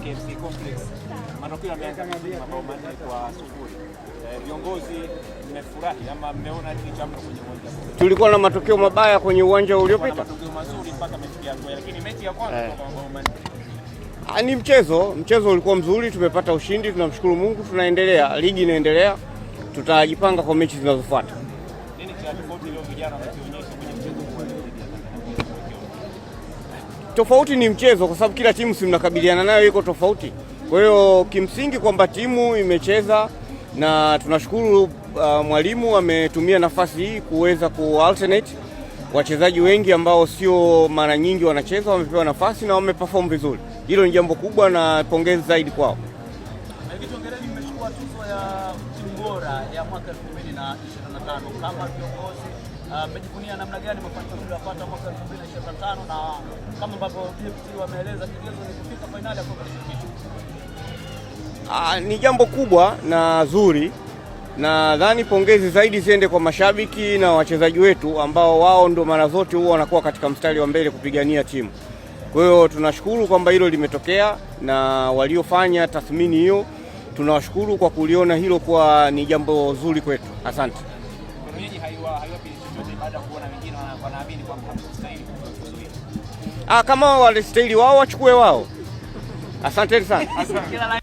KMC Complex. Matokeo yameanza mabao 4-0. Viongozi mmefurahi ama mmeona nini cha mno kwenye uwanja? Tulikuwa na matokeo mabaya kwenye uwanja uliopita. Matokeo mazuri mpaka mefikia hatua, lakini mechi ya kwanza kwa mabao 4. Ni mchezo ulikuwa mzuri, tumepata ushindi, tunamshukuru Mungu, tunaendelea, ligi inaendelea, tutajipanga kwa mechi zinazofuata. Nini cha tofauti leo vijana wameonyesha kwenye mchezo huu? Tofauti ni mchezo, kwa sababu kila timu mnakabiliana nayo iko tofauti. Kwa hiyo kimsingi kwamba timu imecheza na tunashukuru mwalimu ametumia nafasi hii kuweza ku-alternate wachezaji wengi ambao sio mara nyingi wanacheza, wamepewa nafasi na wameperform vizuri. Hilo ni jambo kubwa na pongezi zaidi kwao. Ongereni, mmechukua tuzo ya timu bora ya mwaka 2025. Kama viongozi mmejivunia namna gani mafanikio mliyopata mwaka 2025, na kama ambavyo DFT wameeleza kigezo ni kufika finali ya kombe la shirikisho? Ni jambo kubwa na zuri. Nadhani pongezi zaidi ziende kwa mashabiki na wachezaji wetu ambao wao ndio mara zote huwa wanakuwa katika mstari wa mbele kupigania timu. Kwa hiyo tunashukuru kwamba hilo limetokea, na waliofanya tathmini hiyo tunawashukuru kwa kuliona hilo kwa ni jambo zuri kwetu. Asante. Kama walistahili wao wachukue wao. Asante sana.